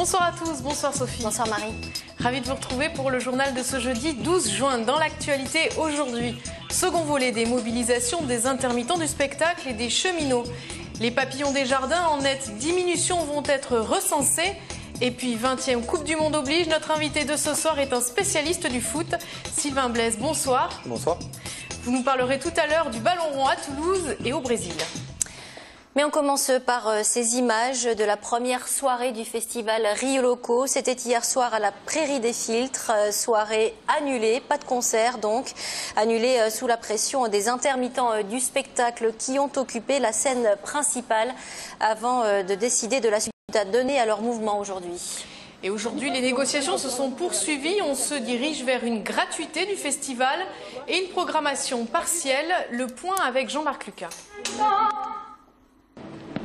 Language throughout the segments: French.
Bonsoir à tous, bonsoir Sophie. Bonsoir Marie. Ravi de vous retrouver pour le journal de ce jeudi 12 juin. Dans l'actualité aujourd'hui, second volet des mobilisations des intermittents du spectacle et des cheminots. Les papillons des jardins en nette diminution vont être recensés. Et puis 20e Coupe du Monde oblige, notre invité de ce soir est un spécialiste du foot. Sylvain Blaise, bonsoir. Bonsoir. Vous nous parlerez tout à l'heure du ballon rond à Toulouse et au Brésil. Mais on commence par ces images de la première soirée du festival Rio Loco. C'était hier soir à la Prairie des Filtres, soirée annulée, pas de concert donc, annulée sous la pression des intermittents du spectacle qui ont occupé la scène principale avant de décider de la suite à donner à leur mouvement aujourd'hui. Et aujourd'hui, les négociations se sont poursuivies. On se dirige vers une gratuité du festival et une programmation partielle. Le point avec Jean-Marc Lucas.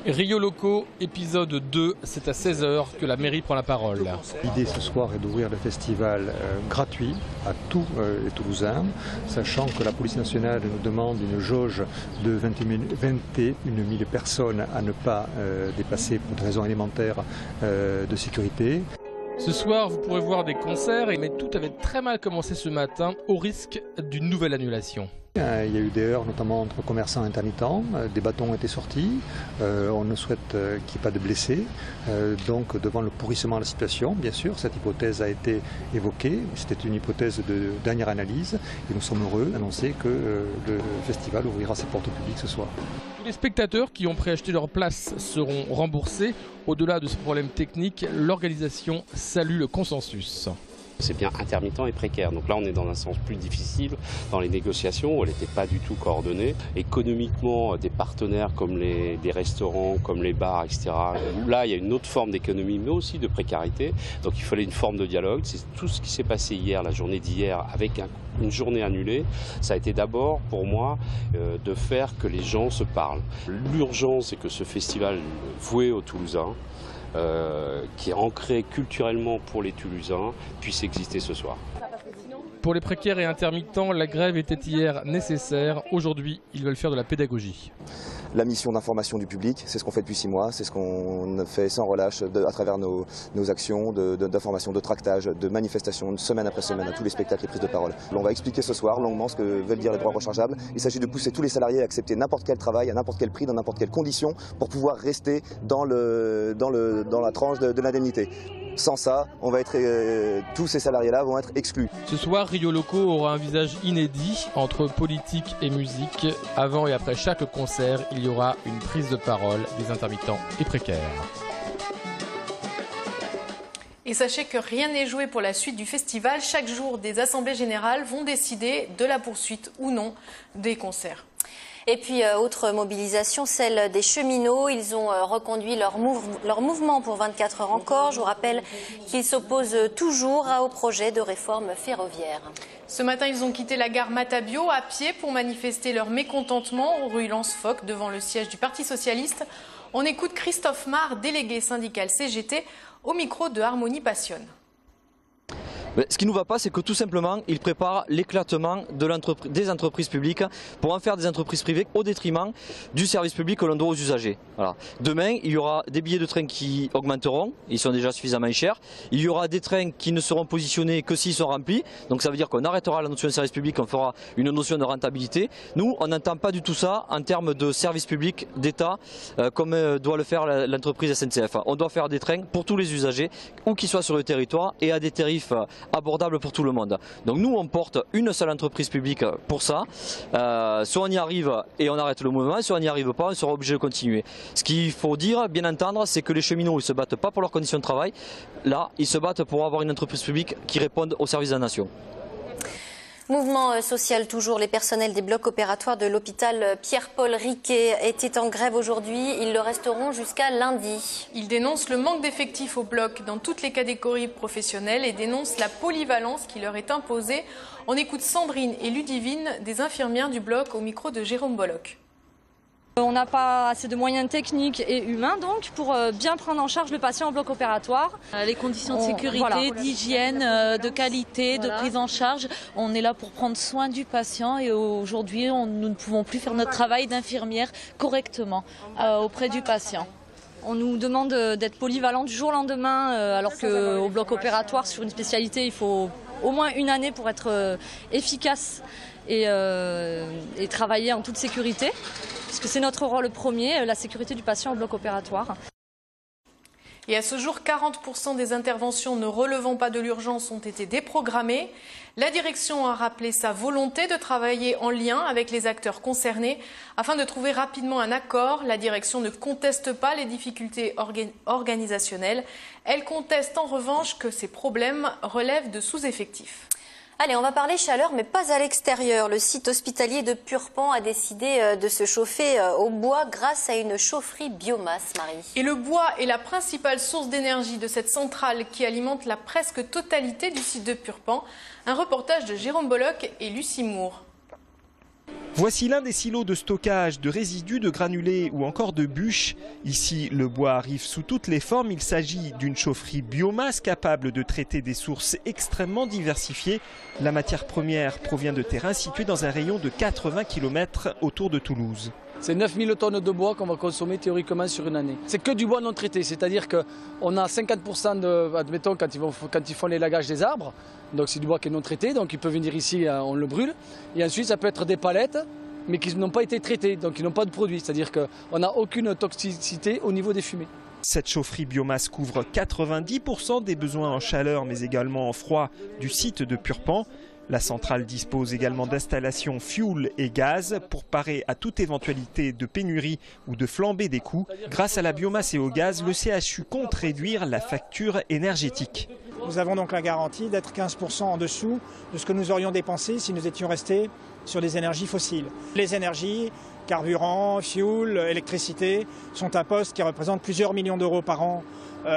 Rio Loco, épisode 2, c'est à 16h que la mairie prend la parole. L'idée ce soir est d'ouvrir le festival gratuit à tous les Toulousains, sachant que la police nationale nous demande une jauge de 21 000 personnes à ne pas dépasser pour des raisons élémentaires de sécurité. Ce soir, vous pourrez voir des concerts, mais tout avait très mal commencé ce matin au risque d'une nouvelle annulation. Il y a eu des heurts, notamment entre commerçants intermittents, des bâtons ont été sortis, on ne souhaite qu'il n'y ait pas de blessés. Donc devant le pourrissement de la situation, bien sûr, cette hypothèse a été évoquée, c'était une hypothèse de dernière analyse et nous sommes heureux d'annoncer que le festival ouvrira ses portes au public ce soir. Tous les spectateurs qui ont préacheté leur place seront remboursés. Au-delà de ce problème technique, l'organisation salue le consensus. C'est bien intermittent et précaire. Donc là, on est dans un sens plus difficile dans les négociations où elle n'était pas du tout coordonnée. Économiquement, des partenaires comme des restaurants, comme les bars, etc. Là, il y a une autre forme d'économie, mais aussi de précarité. Donc il fallait une forme de dialogue. C'est tout ce qui s'est passé hier, la journée d'hier, avec une journée annulée. Ça a été d'abord, pour moi, de faire que les gens se parlent. L'urgence, c'est que ce festival voué aux Toulousains, qui est ancré culturellement pour les Toulousains, puisse exister ce soir. Pour les précaires et intermittents, la grève était hier nécessaire. Aujourd'hui, ils veulent faire de la pédagogie. La mission d'information du public, c'est ce qu'on fait depuis 6 mois, c'est ce qu'on fait sans relâche à travers nos actions d'information, de tractage, de manifestations, semaine après semaine, à tous les spectacles et prises de parole. On va expliquer ce soir longuement ce que veulent dire les droits rechargeables. Il s'agit de pousser tous les salariés à accepter n'importe quel travail, à n'importe quel prix, dans n'importe quelle condition, pour pouvoir rester dans la tranche de l'indemnité. Sans ça, on va être, tous ces salariés-là vont être exclus. Ce soir, Rio Loco aura un visage inédit entre politique et musique. Avant et après chaque concert, il y aura une prise de parole des intermittents et précaires. Et sachez que rien n'est joué pour la suite du festival. Chaque jour, des assemblées générales vont décider de la poursuite ou non des concerts. Et puis, autre mobilisation, celle des cheminots. Ils ont reconduit leur mouvement pour 24 heures encore. Je vous rappelle qu'ils s'opposent toujours au projet de réforme ferroviaire. Ce matin, ils ont quitté la gare Matabio à pied pour manifester leur mécontentement rue Lance-Foch devant le siège du Parti socialiste. On écoute Christophe Mar, délégué syndical CGT, au micro de Harmonie Passionne. Ce qui ne nous va pas, c'est que tout simplement, ils préparent l'éclatement des entreprises publiques pour en faire des entreprises privées au détriment du service public que l'on doit aux usagers. Voilà. Demain, il y aura des billets de train qui augmenteront, ils sont déjà suffisamment chers. Il y aura des trains qui ne seront positionnés que s'ils sont remplis. Donc ça veut dire qu'on arrêtera la notion de service public, on fera une notion de rentabilité. Nous, on n'entend pas du tout ça en termes de service public d'État, comme doit le faire l'entreprise SNCF. On doit faire des trains pour tous les usagers, où qu'ils soient sur le territoire, et à des tarifs abordable pour tout le monde. Donc nous on porte une seule entreprise publique pour ça. Soit on y arrive et on arrête le mouvement, soit on n'y arrive pas, on sera obligé de continuer. Ce qu'il faut dire, bien entendre, c'est que les cheminots ne se battent pas pour leurs conditions de travail. Là, ils se battent pour avoir une entreprise publique qui réponde au service de la nation. Mouvement social toujours, les personnels des blocs opératoires de l'hôpital Pierre-Paul Riquet étaient en grève aujourd'hui. Ils le resteront jusqu'à lundi. Ils dénoncent le manque d'effectifs au bloc dans toutes les catégories professionnelles et dénoncent la polyvalence qui leur est imposée. On écoute Sandrine et Ludivine, des infirmières du bloc, au micro de Jérôme Bolloc. On n'a pas assez de moyens techniques et humains donc pour bien prendre en charge le patient en bloc opératoire. Les conditions de sécurité, d'hygiène, de qualité, de prise en charge, on est là pour prendre soin du patient et aujourd'hui nous ne pouvons plus faire notre travail d'infirmière correctement auprès du patient. On nous demande d'être polyvalent du jour au lendemain, alors qu'au bloc opératoire, sur une spécialité, il faut au moins une année pour être efficace et travailler en toute sécurité, parce que c'est notre rôle premier, la sécurité du patient au bloc opératoire. Et à ce jour, 40% des interventions ne relevant pas de l'urgence ont été déprogrammées. La direction a rappelé sa volonté de travailler en lien avec les acteurs concernés afin de trouver rapidement un accord. La direction ne conteste pas les difficultés organisationnelles. Elle conteste en revanche que ces problèmes relèvent de sous-effectifs. Allez, on va parler chaleur, mais pas à l'extérieur. Le site hospitalier de Purpan a décidé de se chauffer au bois grâce à une chaufferie biomasse, Marie. Et le bois est la principale source d'énergie de cette centrale qui alimente la presque totalité du site de Purpan. Un reportage de Jérôme Bolloc et Lucie Moore. Voici l'un des silos de stockage de résidus de granulés ou encore de bûches. Ici, le bois arrive sous toutes les formes. Il s'agit d'une chaufferie biomasse capable de traiter des sources extrêmement diversifiées. La matière première provient de terrains situés dans un rayon de 80 km autour de Toulouse. C'est 9000 tonnes de bois qu'on va consommer théoriquement sur une année. C'est que du bois non traité, c'est-à-dire qu'on a 50% de, admettons, quand ils font l'élagage des arbres, donc c'est du bois qui est non traité, donc ils peuvent venir ici, on le brûle. Et ensuite, ça peut être des palettes, mais qui n'ont pas été traitées, donc ils n'ont pas de produit, c'est-à-dire qu'on n'a aucune toxicité au niveau des fumées. Cette chaufferie biomasse couvre 90% des besoins en chaleur, mais également en froid du site de Purpan. La centrale dispose également d'installations fuel et gaz pour parer à toute éventualité de pénurie ou de flambée des coûts. Grâce à la biomasse et au gaz, le CHU compte réduire la facture énergétique. Nous avons donc la garantie d'être 15% en dessous de ce que nous aurions dépensé si nous étions restés sur des énergies fossiles. Les énergies, carburant, fuel, électricité, sont un poste qui représente plusieurs millions d'euros par an.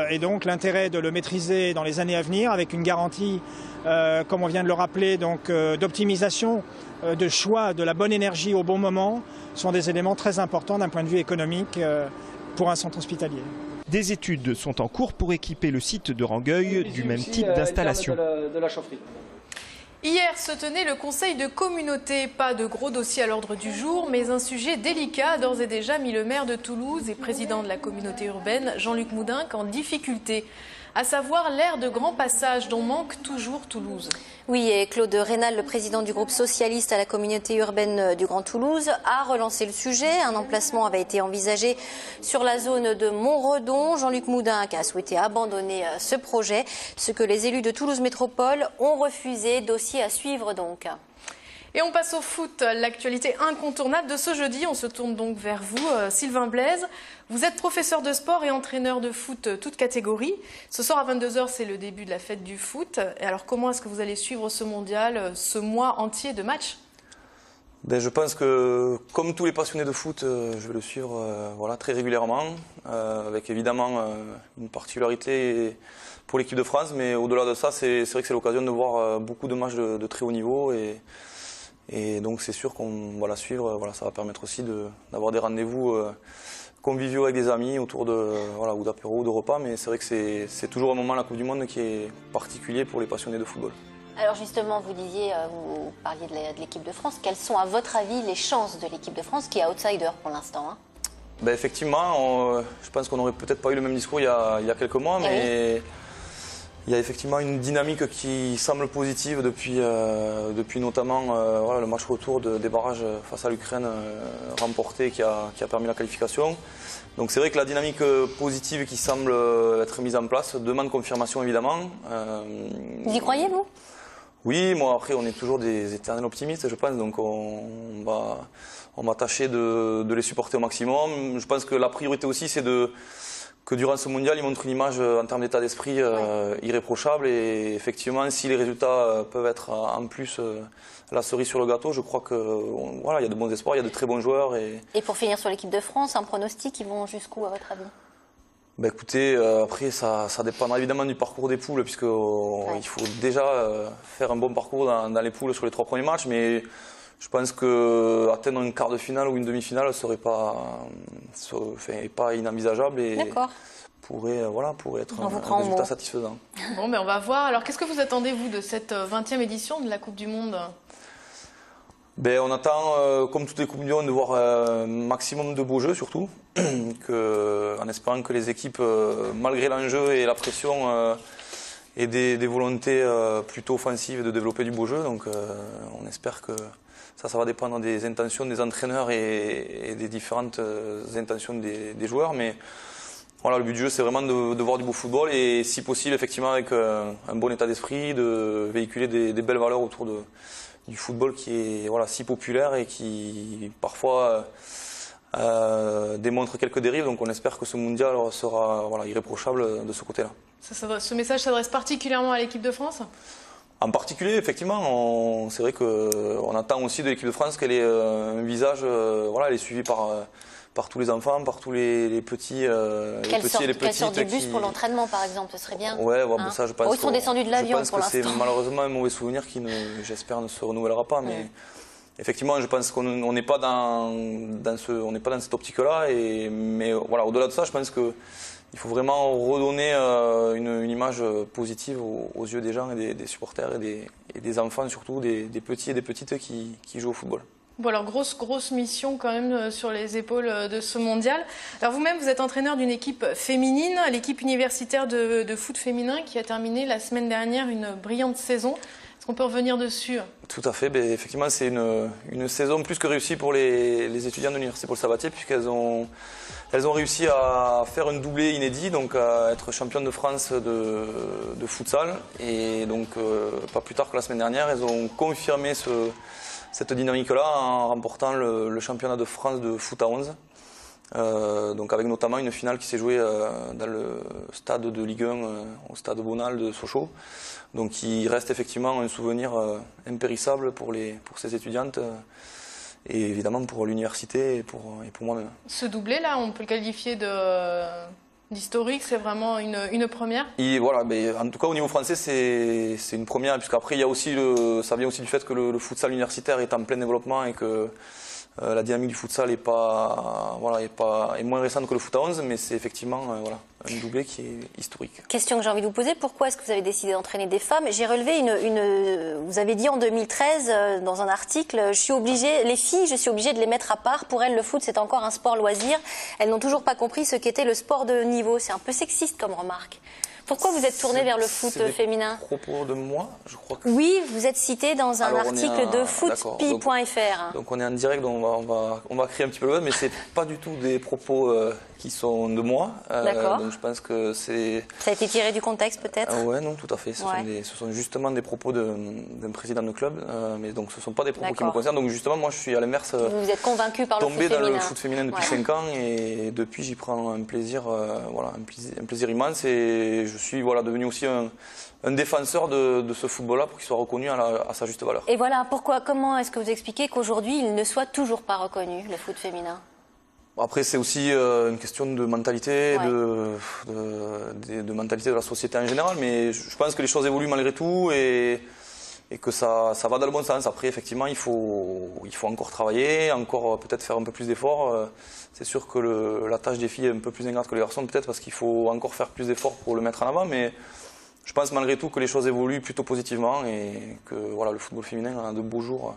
Et donc l'intérêt de le maîtriser dans les années à venir avec une garantie, comme on vient de le rappeler, d'optimisation, de choix de la bonne énergie au bon moment, sont des éléments très importants d'un point de vue économique pour un centre hospitalier. Des études sont en cours pour équiper le site de Rangueil du même type d'installation. De la chaufferie. Hier se tenait le conseil de communauté. Pas de gros dossier à l'ordre du jour, mais un sujet délicat a d'ores et déjà mis le maire de Toulouse et président de la communauté urbaine, Jean-Luc Moudinque, en difficulté. À savoir l'aire de grand passage dont manque toujours Toulouse. Oui, et Claude Rénal, le président du groupe socialiste à la communauté urbaine du Grand Toulouse, a relancé le sujet. Un emplacement avait été envisagé sur la zone de Montredon. Jean-Luc Moudinque a souhaité abandonner ce projet, ce que les élus de Toulouse Métropole ont refusé. Dossier à suivre donc. Et on passe au foot, l'actualité incontournable de ce jeudi. On se tourne donc vers vous, Sylvain Blaise. Vous êtes professeur de sport et entraîneur de foot toute catégorie. Ce soir à 22h, c'est le début de la fête du foot. Et alors comment est-ce que vous allez suivre ce mondial, ce mois entier de matchs ? Je pense que, comme tous les passionnés de foot, je vais le suivre très régulièrement, avec évidemment une particularité pour l'équipe de France. Mais au-delà de ça, c'est vrai que c'est l'occasion de voir beaucoup de matchs de très haut niveau. Et donc c'est sûr qu'on va la suivre, ça va permettre aussi d'avoir des rendez-vous conviviaux avec des amis autour ou d'apéro ou de repas, mais c'est vrai que c'est toujours un moment, la Coupe du Monde, qui est particulier pour les passionnés de football. Alors justement, vous parliez de l'équipe de France. Quelles sont à votre avis les chances de l'équipe de France qui est outsider pour l'instant Effectivement, je pense qu'on n'aurait peut-être pas eu le même discours il y a quelques mois, mais il y a effectivement une dynamique qui semble positive depuis notamment le match retour des barrages face à l'Ukraine remporté qui a permis la qualification. Donc c'est vrai que la dynamique positive qui semble être mise en place demande confirmation évidemment. Vous y croyez vous ? Oui, moi après on est toujours des éternels optimistes je pense, donc on va tâcher de les supporter au maximum. Je pense que la priorité aussi c'est que durant ce mondial, ils montrent une image en termes d'état d'esprit irréprochable. Et effectivement, si les résultats peuvent être en plus la cerise sur le gâteau, je crois qu'il y a de bons espoirs, il y a de très bons joueurs. Et pour finir sur l'équipe de France, un pronostic, ils vont jusqu'où à votre avis ? Écoutez, après ça dépendra évidemment du parcours des poules, puisqu'il faut déjà faire un bon parcours dans les poules sur les 3 premiers matchs. Mais je pense qu'atteindre un quart de finale ou une demi-finale ne serait pas inenvisageable et pourrait être un résultat satisfaisant. Bon, on va voir. Alors, qu'est-ce que vous attendez, vous, de cette 20e édition de la Coupe du Monde ? On attend, comme toutes les Coupes du Monde, de voir un maximum de beaux jeux surtout, en espérant que les équipes, malgré l'enjeu et la pression, aient des volontés plutôt offensives de développer du beau jeu. Donc on espère que ça va dépendre des intentions des entraîneurs et des différentes intentions des joueurs. Mais voilà, le but du jeu, c'est vraiment de voir du beau football et, si possible, effectivement, avec un bon état d'esprit, de véhiculer des belles valeurs autour du football qui est si populaire et qui parfois démontre quelques dérives. Donc on espère que ce mondial sera irréprochable de ce côté-là. Ce message s'adresse particulièrement à l'équipe de France ? En particulier, effectivement, c'est vrai qu'on attend aussi de l'équipe de France qu'elle ait un visage, elle est suivie par tous les enfants, par tous les petits, Quelle sorte de bus pour l'entraînement, par exemple, ce serait bien. Ouais, ça, je pense. Ils sont descendus de l'avion pour l'instant. C'est malheureusement un mauvais souvenir qui, j'espère, ne se renouvellera pas. Mais effectivement, je pense qu'on n'est pas dans cette optique-là. Mais voilà, au-delà de ça, je pense qu'il faut vraiment redonner une image positive aux yeux des gens et des supporters et des enfants, surtout des petits et des petites qui jouent au football. Bon, alors grosse mission quand même sur les épaules de ce mondial. Alors vous-même, vous êtes entraîneur d'une équipe féminine, l'équipe universitaire de foot féminin qui a terminé la semaine dernière une brillante saison. Est-ce qu'on peut revenir dessus ? Tout à fait. Effectivement, c'est une saison plus que réussie pour les étudiants de l'Université Paul Sabatier, puisqu'elles ont réussi à faire un doublé inédit, donc à être championnes de France de futsal. Et donc, pas plus tard que la semaine dernière, elles ont confirmé cette dynamique-là en remportant le championnat de France de foot à 11. Donc avec notamment une finale qui s'est jouée dans le stade de Ligue 1, au stade Bonal de Sochaux. Donc il reste effectivement un souvenir impérissable pour ces étudiantes et évidemment pour l'université et pour moi-même. Ce doublé-là, on peut le qualifier d'historique, c'est vraiment une première. Et voilà, en tout cas au niveau français c'est une première, puisqu'après ça vient aussi du fait que le futsal universitaire est en plein développement et que la dynamique du futsal est moins récente que le foot à 11, mais c'est effectivement un doublé qui est historique. Question que j'ai envie de vous poser, pourquoi est-ce que vous avez décidé d'entraîner des femmes ? J'ai relevé vous avez dit en 2013 dans un article, les filles, je suis obligée de les mettre à part. Pour elles, le foot, c'est encore un sport loisir. Elles n'ont toujours pas compris ce qu'était le sport de haut niveau. C'est un peu sexiste comme remarque. Pourquoi vous êtes tourné vers le foot féminin ? C'est des propos de moi, je crois que... Oui, vous êtes cité dans un article de footpi.fr. Donc on est en direct, donc on va créer un petit peu le web, mais c'est pas du tout des propos qui sont de moi. D'accord. Donc je pense que c'est... Ça a été tiré du contexte peut-être ? Ouais, non, tout à fait. Ce sont justement des propos d'un président de club, mais donc ce ne sont pas des propos qui me concernent. Donc justement, moi je suis à l'inverse. Vous êtes convaincu par le foot féminin ? Tombé dans le foot féminin depuis 5 ans et depuis j'y prends un plaisir, un plaisir immense, et je suis devenu aussi un défenseur de ce football-là pour qu'il soit reconnu à sa juste valeur. Et voilà, comment est-ce que vous expliquez qu'aujourd'hui il ne soit toujours pas reconnu, le foot féminin ? Après, c'est aussi une question de mentalité, de mentalité de la société en général, mais je pense que les choses évoluent malgré tout et que ça va dans le bon sens. Après, effectivement, il faut encore travailler, encore peut-être faire un peu plus d'efforts. C'est sûr que la tâche des filles est un peu plus ingrate que les garçons, peut-être parce qu'il faut encore faire plus d'efforts pour le mettre en avant, mais je pense malgré tout que les choses évoluent plutôt positivement et que le football féminin a de beaux jours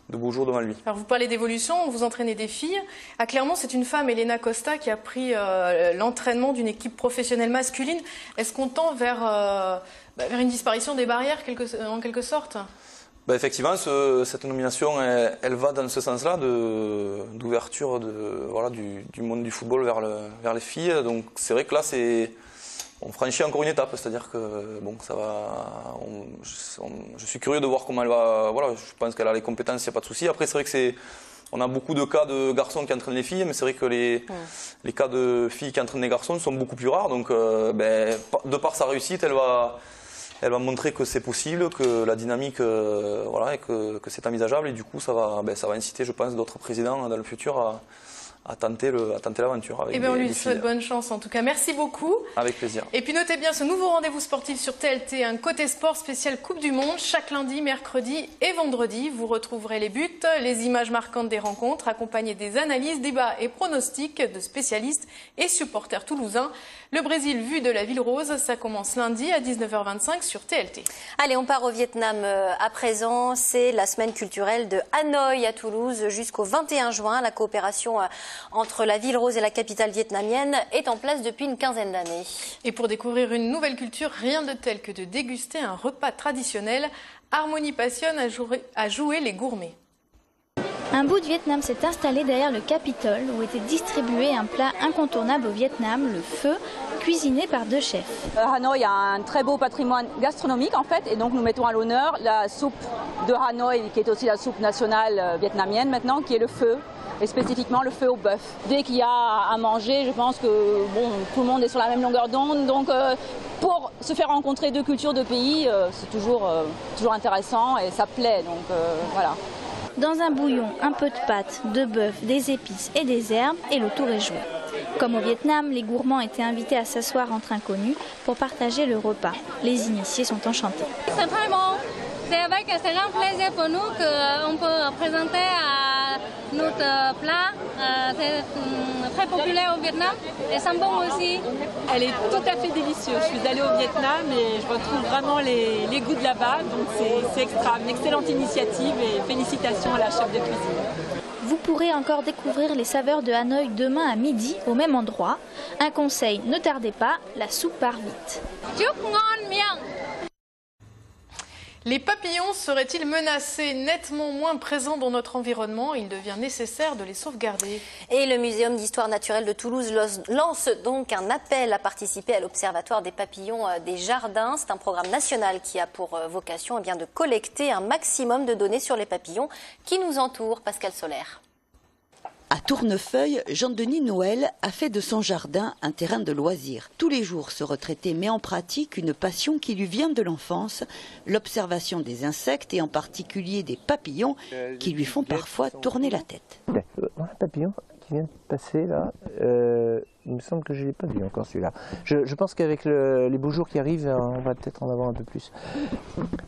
devant lui. Alors vous parlez d'évolution, vous entraînez des filles. À Clermont, c'est une femme, Elena Costa, qui a pris l'entraînement d'une équipe professionnelle masculine. Est-ce qu'on tend vers une disparition des barrières en quelque sorte ? Effectivement, cette nomination, elle va dans ce sens-là, d'ouverture du monde du football vers les filles. Donc c'est vrai que là, on franchit encore une étape, c'est-à-dire que ça va. Je suis curieux de voir comment elle va. Je pense qu'elle a les compétences, il n'y a pas de souci. Après, c'est vrai que on a beaucoup de cas de garçons qui entraînent les filles, mais c'est vrai que les cas de filles qui entraînent les garçons sont beaucoup plus rares. Donc, de par sa réussite, elle va montrer que c'est possible, que la dynamique, et que c'est envisageable. Et du coup, ça va inciter, je pense, d'autres présidents dans le futur à tenter l'aventure. Eh bien, on lui souhaite bonne chance en tout cas. Merci beaucoup. Avec plaisir. Et puis notez bien ce nouveau rendez-vous sportif sur TLT, un côté sport spécial Coupe du Monde, chaque lundi, mercredi et vendredi. Vous retrouverez les buts, les images marquantes des rencontres, accompagnées des analyses, débats et pronostics de spécialistes et supporters toulousains. Le Brésil vu de la Ville Rose, ça commence lundi à 19h25 sur TLT. Allez, on part au Vietnam à présent. C'est la semaine culturelle de Hanoï à Toulouse jusqu'au 21 juin. La coopération entre la Ville Rose et la capitale vietnamienne est en place depuis une quinzaine d'années. Et pour découvrir une nouvelle culture, rien de tel que de déguster un repas traditionnel. Harmonie passionne à jouer les gourmets. Un bout de Vietnam s'est installé derrière le Capitole où était distribué un plat incontournable au Vietnam, le pho, cuisiné par 2 chefs. Hanoï a un très beau patrimoine gastronomique en fait, et donc nous mettons à l'honneur la soupe de Hanoï, qui est aussi la soupe nationale vietnamienne maintenant, qui est le pho, et spécifiquement le pho au bœuf. Dès qu'il y a à manger, je pense que tout le monde est sur la même longueur d'onde, donc pour se faire rencontrer 2 cultures, 2 pays, c'est toujours intéressant et ça plaît, donc voilà. Dans un bouillon, un peu de pâte, de bœuf, des épices et des herbes, et le tour est joué. Comme au Vietnam, les gourmands étaient invités à s'asseoir entre inconnus pour partager le repas. Les initiés sont enchantés. C'est très bon. C'est avec un grand plaisir pour nous qu'on peut présenter notre plat. C'est très populaire au Vietnam et c'est bon aussi. Elle est tout à fait délicieuse. Je suis allée au Vietnam et je retrouve vraiment les goûts de là-bas. Donc c'est extra, une excellente initiative et félicitations à la chef de cuisine. Vous pourrez encore découvrir les saveurs de Hanoï demain à midi au même endroit. Un conseil, ne tardez pas, la soupe part vite. Les papillons seraient-ils menacés, nettement moins présents dans notre environnement? Il devient nécessaire de les sauvegarder. Et le Muséum d'histoire naturelle de Toulouse lance donc un appel à participer à l'Observatoire des papillons des jardins. C'est un programme national qui a pour vocation de collecter un maximum de données sur les papillons qui nous entourent. Pascal Solaire. À Tournefeuille, Jean-Denis Noël a fait de son jardin un terrain de loisirs. Tous les jours, ce retraité met en pratique une passion qui lui vient de l'enfance, l'observation des insectes et en particulier des papillons qui lui font parfois tourner la tête. Un papillon qui vient de passer là, il me semble que je ne l'ai pas vu encore celui-là. Je pense qu'avec les beaux jours qui arrivent, on va peut-être en avoir un peu plus.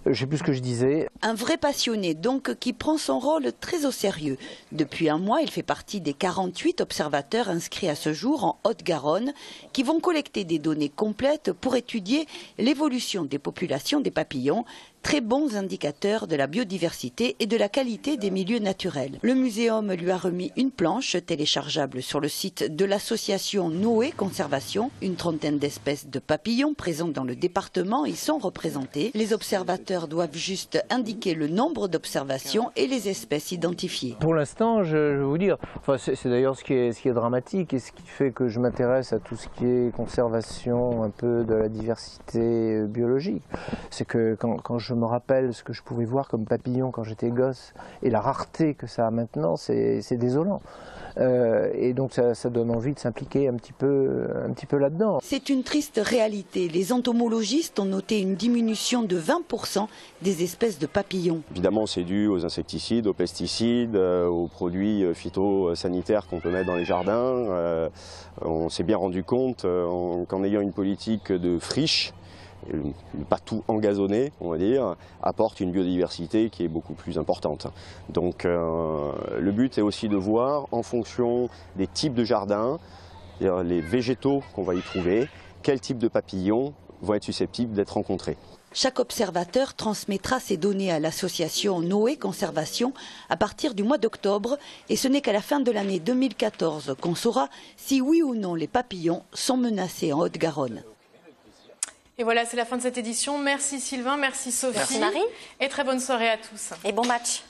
Je ne sais plus ce que je disais. Un vrai passionné donc qui prend son rôle très au sérieux. Depuis un mois, il fait partie des 48 observateurs inscrits à ce jour en Haute-Garonne qui vont collecter des données complètes pour étudier l'évolution des populations des papillons, très bons indicateurs de la biodiversité et de la qualité des milieux naturels. Le muséum lui a remis une planche téléchargeable sur le site de l'association Noé Conservation. Une trentaine d'espèces de papillons présentes dans le département y sont représentées. Les observateurs doivent juste indiquer le nombre d'observations et les espèces identifiées. Pour l'instant, je vais vous dire, c'est d'ailleurs ce qui est dramatique et ce qui fait que je m'intéresse à tout ce qui est conservation un peu de la diversité biologique. C'est que quand je me rappelle ce que je pouvais voir comme papillon quand j'étais gosse et la rareté que ça a maintenant, c'est désolant. Et donc ça donne envie de s'impliquer un petit peu là-dedans. C'est une triste réalité. Les entomologistes ont noté une diminution de 20% des espèces de papillons. Évidemment, c'est dû aux insecticides, aux pesticides, aux produits phytosanitaires qu'on peut mettre dans les jardins. On s'est bien rendu compte qu'en ayant une politique de friche, pas tout engazonné, on va dire, apporte une biodiversité qui est beaucoup plus importante. Donc le but est aussi de voir en fonction des types de jardins, les végétaux qu'on va y trouver, quel type de papillons vont être susceptibles d'être rencontrés. Chaque observateur transmettra ses données à l'association Noé Conservation à partir du mois d'octobre et ce n'est qu'à la fin de l'année 2014 qu'on saura si oui ou non les papillons sont menacés en Haute-Garonne. Et voilà, c'est la fin de cette édition. Merci Sylvain, merci Sophie. Merci Marie. Et très bonne soirée à tous. Et bon match.